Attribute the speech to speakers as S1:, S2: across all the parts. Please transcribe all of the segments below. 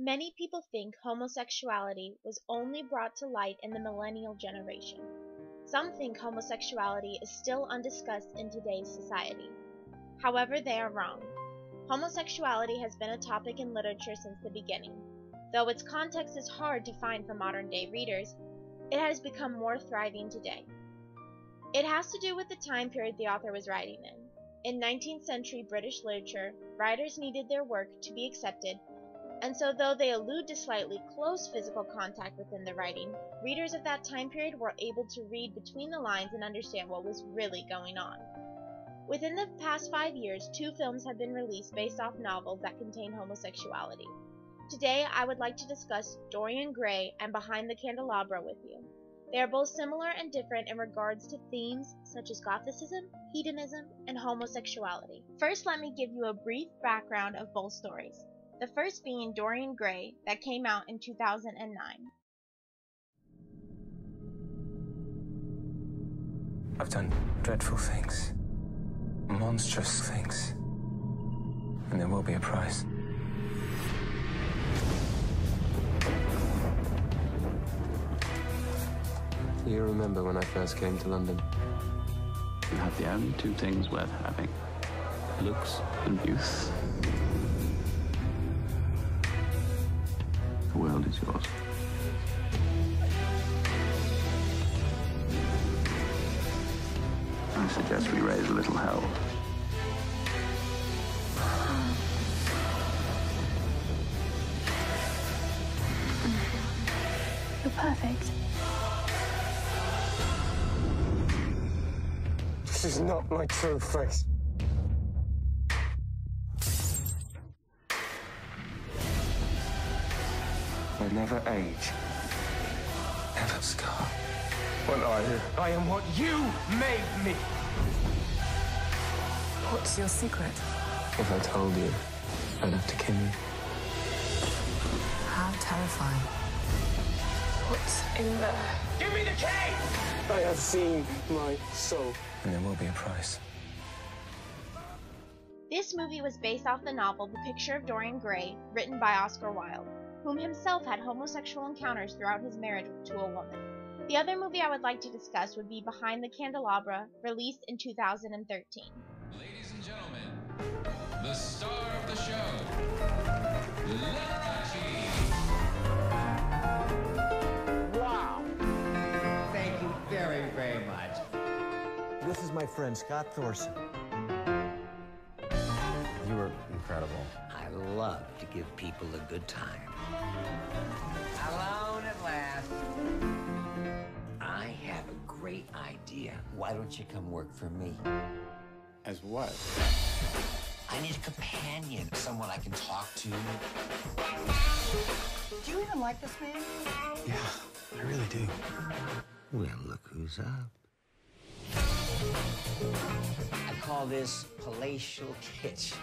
S1: Many people think homosexuality was only brought to light in the millennial generation. Some think homosexuality is still undiscussed in today's society. However, they are wrong. Homosexuality has been a topic in literature since the beginning. Though its context is hard to find for modern-day readers, it has become more thriving today. It has to do with the time period the author was writing in. In 19th century British literature, writers needed their work to be accepted, and so though they allude to slightly close physical contact within the writing, readers of that time period were able to read between the lines and understand what was really going on. Within the past 5 years, 2 films have been released based off novels that contain homosexuality. Today, I would like to discuss Dorian Gray and Behind the Candelabra with you. They are both similar and different in regards to themes such as Gothicism, hedonism, and homosexuality. First, let me give you a brief background of both stories. The first being Dorian Gray, that came out in 2009.
S2: I've done dreadful things, monstrous things, and there will be a price. Do you remember when I first came to London?
S3: You have the only 2 things worth having: looks and youth. The world is yours. I suggest we raise a little hell.
S4: You're perfect.
S2: This is not my true face. I never age, never scar. What are you? I am what you made me.
S4: What's your secret?
S2: If I told you, I'd have to kill you.
S4: How terrifying. What's in there?
S2: Give me the key! I have seen my soul. And there will be a price.
S1: This movie was based off the novel The Picture of Dorian Gray, written by Oscar Wilde, whom himself had homosexual encounters throughout his marriage to a woman. The other movie I would like to discuss would be Behind the Candelabra, released in 2013.
S5: Ladies and gentlemen, the star of the show, Liberace.
S6: Wow! Thank you very, very much.
S7: This is my friend Scott Thorson. You were incredible.
S6: I love to give people a good time. Alone at last. I have a great idea. Why don't you come work for me?
S3: As what?
S6: I need a companion, someone I can talk to.
S4: Do you even like this man?
S7: Yeah, I really do.
S6: Well, look who's up. I call this palatial kitsch.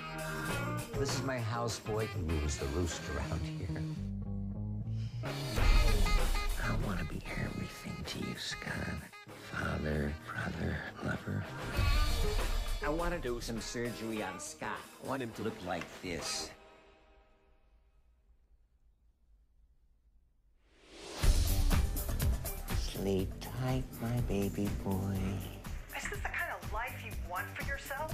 S6: This is my houseboy who rules the roost around here. I want to be everything to you, Scott. Father, brother, lover. I want to do some surgery on Scott. I want him to look like this. Sleep tight, my baby boy.
S8: Is this the kind of life you want for yourself?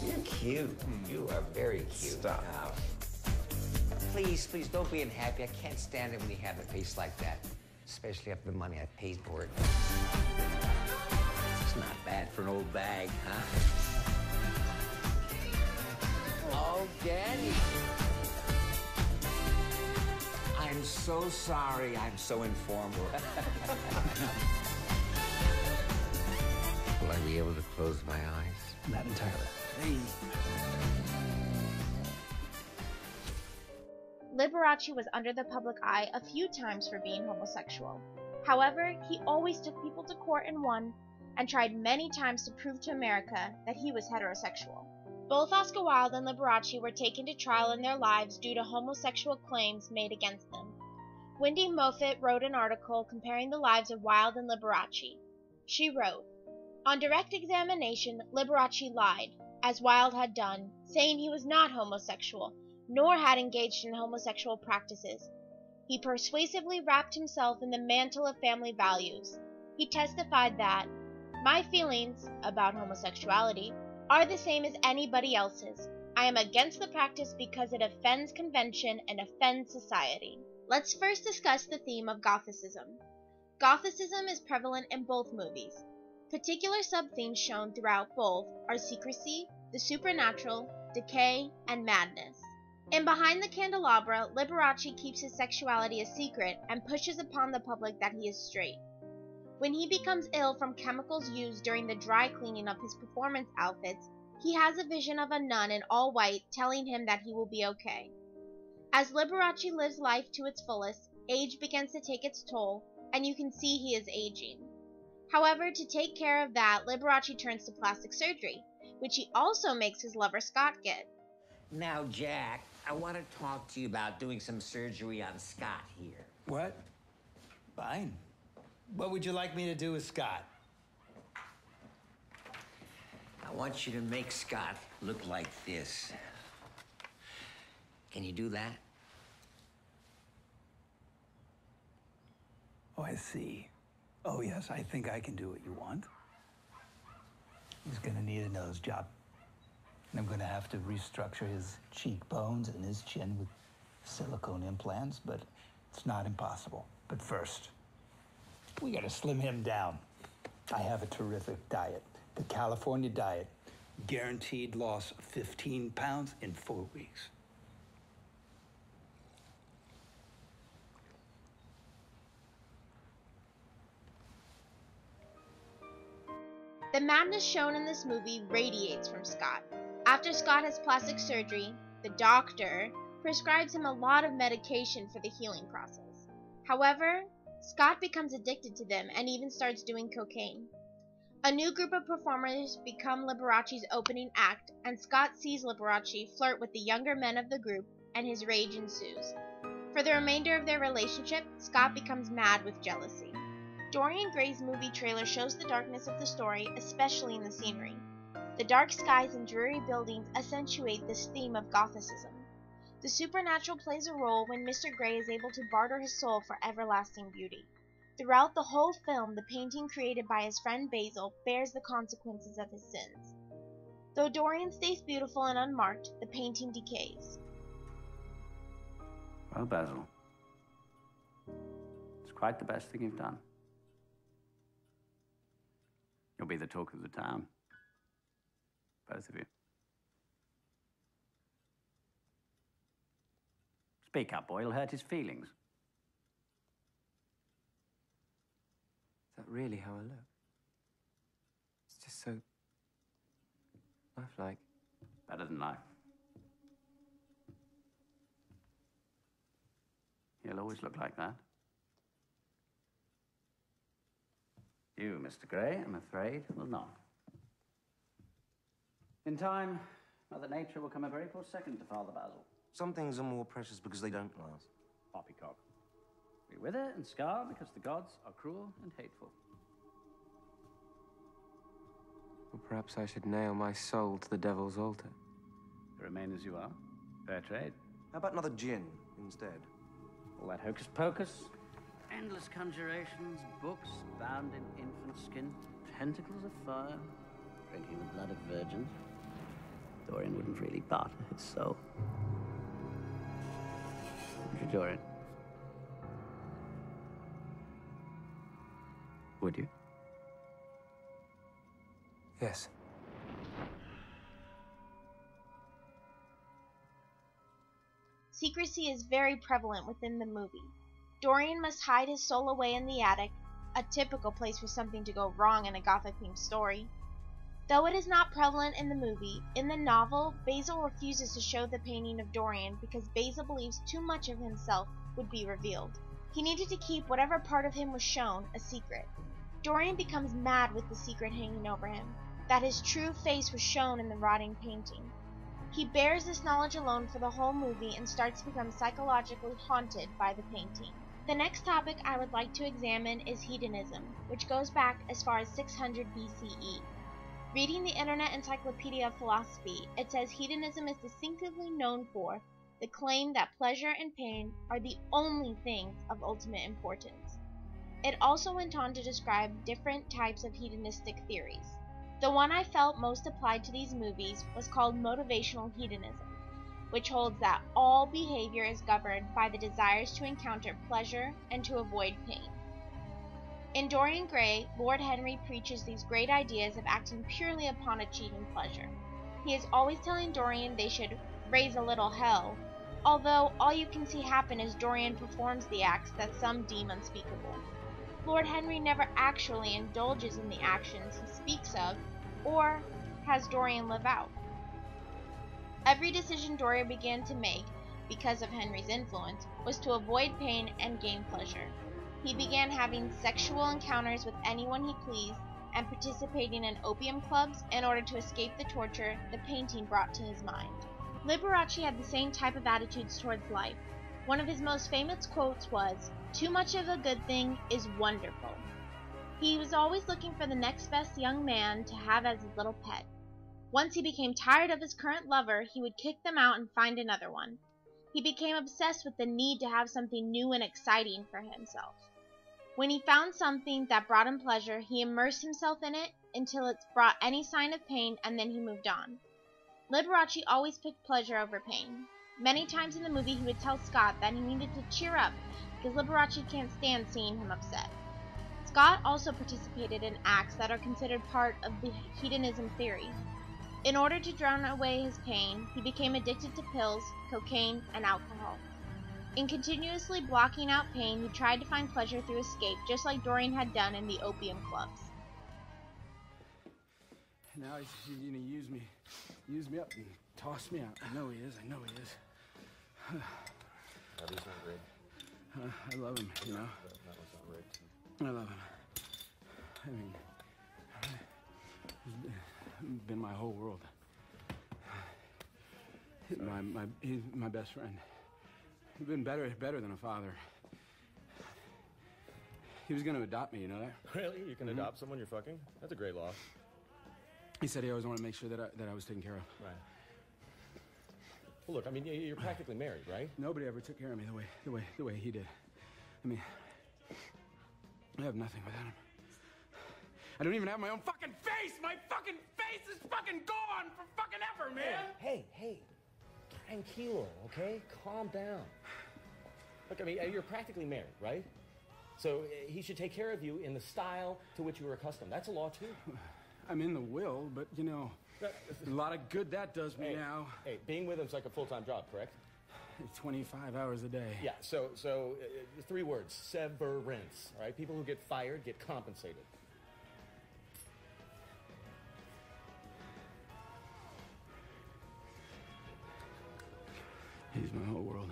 S6: You're cute. You are very cute.
S3: Stop.
S6: Please, please don't be unhappy. I can't stand it when you have a face like that, especially after the money I paid for it. It's not bad for an old bag, huh? Oh, Danny. I'm so sorry. I'm so informal. Will I be able to close my eyes?
S7: Not entirely.
S6: Please.
S1: Liberace was under the public eye a few times for being homosexual. However, he always took people to court and won, and tried many times to prove to America that he was heterosexual. Both Oscar Wilde and Liberace were taken to trial in their lives due to homosexual claims made against them. Wendy Moffat wrote an article comparing the lives of Wilde and Liberace. She wrote, "On direct examination, Liberace lied, as Wilde had done, saying he was not homosexual, nor had engaged in homosexual practices. He persuasively wrapped himself in the mantle of family values. He testified that, "My feelings about homosexuality are the same as anybody else's. I am against the practice because it offends convention and offends society." Let's first discuss the theme of Gothicism. Gothicism is prevalent in both movies. Particular sub-themes shown throughout both are secrecy, the supernatural, decay, and madness. In Behind the Candelabra, Liberace keeps his sexuality a secret and pushes upon the public that he is straight. When he becomes ill from chemicals used during the dry cleaning of his performance outfits, he has a vision of a nun in all white telling him that he will be okay. As Liberace lives life to its fullest, age begins to take its toll, and you can see he is aging. However, to take care of that, Liberace turns to plastic surgery, which he also makes his lover Scott get.
S6: Now, Jack, I want to talk to you about doing some surgery on Scott here.
S9: What? Fine. What would you like me to do with Scott?
S6: I want you to make Scott look like this. Can you do that?
S9: Oh, I see. Oh, yes, I think I can do what you want. He's gonna need a nose job. And I'm gonna have to restructure his cheekbones and his chin with silicone implants, but it's not impossible. But first, we gotta slim him down. I have a terrific diet, the California diet. Guaranteed loss of 15 pounds in 4 weeks.
S1: The madness shown in this movie radiates from Scott. After Scott has plastic surgery, the doctor prescribes him a lot of medication for the healing process. However, Scott becomes addicted to them and even starts doing cocaine. A new group of performers become Liberace's opening act, and Scott sees Liberace flirt with the younger men of the group, and his rage ensues. For the remainder of their relationship, Scott becomes mad with jealousy. Dorian Gray's movie trailer shows the darkness of the story, especially in the scenery. The dark skies and dreary buildings accentuate this theme of Gothicism. The supernatural plays a role when Mr. Gray is able to barter his soul for everlasting beauty. Throughout the whole film, the painting created by his friend Basil bears the consequences of his sins. Though Dorian stays beautiful and unmarked, the painting decays.
S3: Well, Basil, it's quite the best thing you've done. You'll be the talk of the town. Both of you. Speak up, boy. It'll hurt his feelings.
S2: Is that really how I look? It's just so lifelike.
S3: Better than life. He'll always look like that. You, Mr. Gray, I'm afraid, will not. In time, Mother Nature will come a very close second to Father Basil.
S7: Some things are more precious because they don't last.
S3: Poppycock. We wither and scar because the gods are cruel and hateful.
S2: Or perhaps I should nail my soul to the devil's altar.
S3: Remain as you are. Fair trade.
S7: How about another gin instead?
S3: All that hocus pocus, endless conjurations, books bound in infant skin, tentacles of fire, drinking the blood of virgins. Dorian wouldn't really barter his soul. Would you, Dorian? Would you?
S2: Yes.
S1: Secrecy is very prevalent within the movie. Dorian must hide his soul away in the attic, a typical place for something to go wrong in a Gothic-themed story. Though it is not prevalent in the movie, in the novel, Basil refuses to show the painting of Dorian because Basil believes too much of himself would be revealed. He needed to keep whatever part of him was shown a secret. Dorian becomes mad with the secret hanging over him, that his true face was shown in the rotting painting. He bears this knowledge alone for the whole movie and starts to become psychologically haunted by the painting. The next topic I would like to examine is hedonism, which goes back as far as 600 BCE. Reading the Internet Encyclopedia of Philosophy, it says hedonism is distinctively known for the claim that pleasure and pain are the only things of ultimate importance. It also went on to describe different types of hedonistic theories. The one I felt most applied to these movies was called motivational hedonism, which holds that all behavior is governed by the desires to encounter pleasure and to avoid pain. In Dorian Gray, Lord Henry preaches these great ideas of acting purely upon achieving pleasure. He is always telling Dorian they should raise a little hell, although all you can see happen is Dorian performs the acts that some deem unspeakable. Lord Henry never actually indulges in the actions he speaks of, or has Dorian live out. Every decision Dorian began to make, because of Henry's influence, was to avoid pain and gain pleasure. He began having sexual encounters with anyone he pleased, and participating in opium clubs in order to escape the torture the painting brought to his mind. Liberace had the same type of attitudes towards life. One of his most famous quotes was, "Too much of a good thing is wonderful." He was always looking for the next best young man to have as his little pet. Once he became tired of his current lover, he would kick them out and find another one. He became obsessed with the need to have something new and exciting for himself. When he found something that brought him pleasure, he immersed himself in it until it brought any sign of pain, and then he moved on. Liberace always picked pleasure over pain. Many times in the movie he would tell Scott that he needed to cheer up because Liberace can't stand seeing him upset. Scott also participated in acts that are considered part of the hedonism theory. In order to drown away his pain, he became addicted to pills, cocaine, and alcohol. In continuously blocking out pain, he tried to find pleasure through escape, just like Dorian had done in the opium clubs.
S10: Now he's gonna use me up and toss me out. I know he is.
S11: He's not great.
S10: I love him, you know.
S11: That was not great.
S10: I love him. I mean, he's been my whole world. He's my best friend. He's been better than a father. He was gonna adopt me, you know that?
S11: Really? You can adopt someone you're fucking? That's a great law.
S10: He said he always wanted to make sure that I was taken care of.
S11: Right. Well, look, I mean, you're practically married, right?
S10: Nobody ever took care of me the way he did. I mean, I have nothing without him. I don't even have my own fucking face! My fucking face is fucking gone for fucking ever, man!
S11: Hey. Tranquilo, okay? Calm down. Look, I mean, you're practically married, right? So he should take care of you in the style to which you were accustomed. That's a law, too.
S10: I'm in the will, but, you know, a lot of good that does me now.
S11: Hey, being with him's like a full-time job, correct?
S10: 25 hours a day.
S11: Yeah, so 3 words, severance, all right? People who get fired get compensated.
S10: He's my whole world.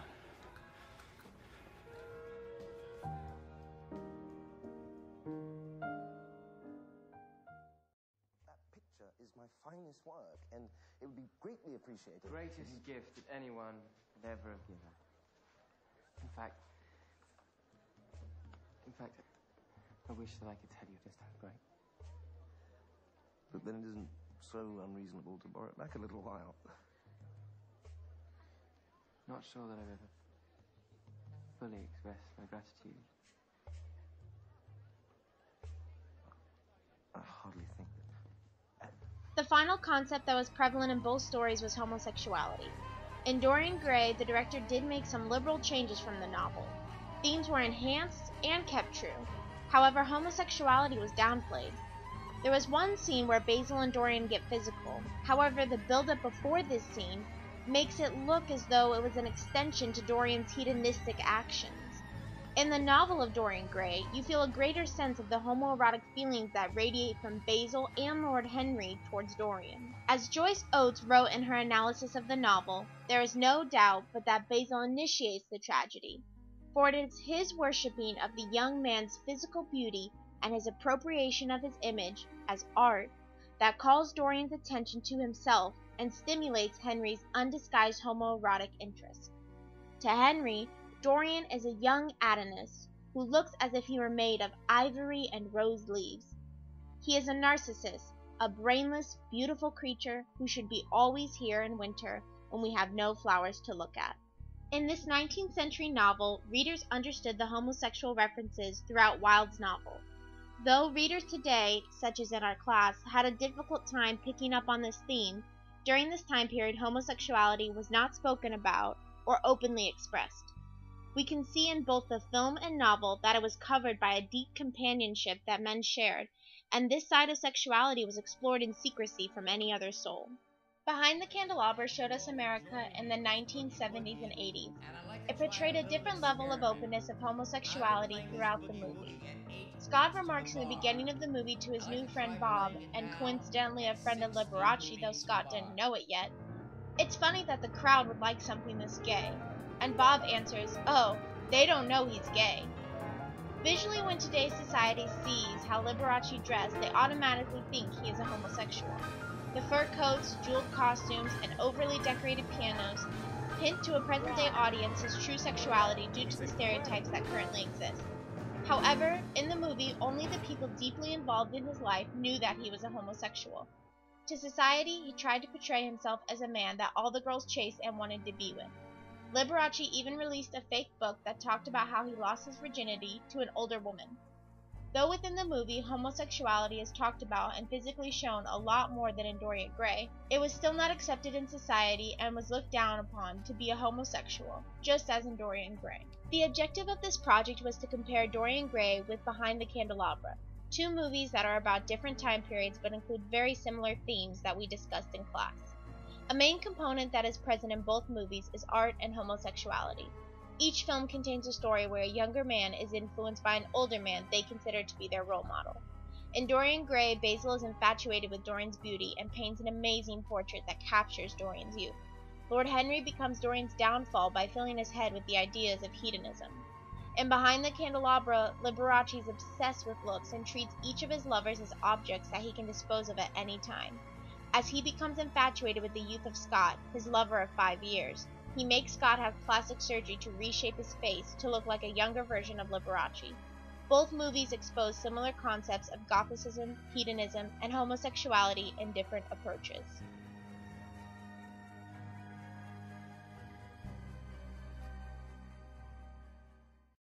S7: That picture is my finest work, and it would be greatly appreciated.
S2: Greatest gift that anyone could ever have given. In fact, I wish that I could tell you just how great.
S7: But then it isn't so unreasonable to borrow it back a little while.
S2: Not sure that I've ever fully expressed my gratitude.
S7: I hardly think that...
S1: The final concept that was prevalent in both stories was homosexuality. In Dorian Gray, the director did make some liberal changes from the novel. Themes were enhanced and kept true. However, homosexuality was downplayed. There was one scene where Basil and Dorian get physical. However, the build-up before this scene makes it look as though it was an extension to Dorian's hedonistic actions. In the novel of Dorian Gray, you feel a greater sense of the homoerotic feelings that radiate from Basil and Lord Henry towards Dorian. As Joyce Oates wrote in her analysis of the novel, there is no doubt but that Basil initiates the tragedy, for it is his worshipping of the young man's physical beauty and his appropriation of his image as art that calls Dorian's attention to himself and stimulates Henry's undisguised homoerotic interest. To Henry, Dorian is a young Adonis who looks as if he were made of ivory and rose leaves. He is a narcissus, a brainless, beautiful creature who should be always here in winter when we have no flowers to look at. In this 19th century novel, readers understood the homosexual references throughout Wilde's novel. Though readers today, such as in our class, had a difficult time picking up on this theme, during this time period homosexuality was not spoken about or openly expressed. We can see in both the film and novel that it was covered by a deep companionship that men shared, and this side of sexuality was explored in secrecy from any other soul. Behind the Candelabra showed us America in the 1970s and 80s. It portrayed a different level of openness of homosexuality throughout the movie. Scott remarks in the beginning of the movie to his new friend Bob, and coincidentally a friend of Liberace, though Scott didn't know it yet, "It's funny that the crowd would like something this gay." And Bob answers, "Oh, they don't know he's gay." Visually, when today's society sees how Liberace dressed, they automatically think he is a homosexual. The fur coats, jeweled costumes, and overly decorated pianos hint to a present-day audience his true sexuality due to the stereotypes that currently exist. However, in the movie, only the people deeply involved in his life knew that he was a homosexual. To society, he tried to portray himself as a man that all the girls chased and wanted to be with. Liberace even released a fake book that talked about how he lost his virginity to an older woman. Though within the movie, homosexuality is talked about and physically shown a lot more than in Dorian Gray, it was still not accepted in society and was looked down upon to be a homosexual, just as in Dorian Gray. The objective of this project was to compare Dorian Gray with Behind the Candelabra, two movies that are about different time periods but include very similar themes that we discussed in class. A main component that is present in both movies is art and homosexuality. Each film contains a story where a younger man is influenced by an older man they consider to be their role model. In Dorian Gray, Basil is infatuated with Dorian's beauty and paints an amazing portrait that captures Dorian's youth. Lord Henry becomes Dorian's downfall by filling his head with the ideas of hedonism. In Behind the Candelabra, Liberace is obsessed with looks and treats each of his lovers as objects that he can dispose of at any time. As he becomes infatuated with the youth of Scott, his lover of 5 years, he makes Scott have plastic surgery to reshape his face to look like a younger version of Liberace. Both movies expose similar concepts of Gothicism, hedonism, and homosexuality in different approaches.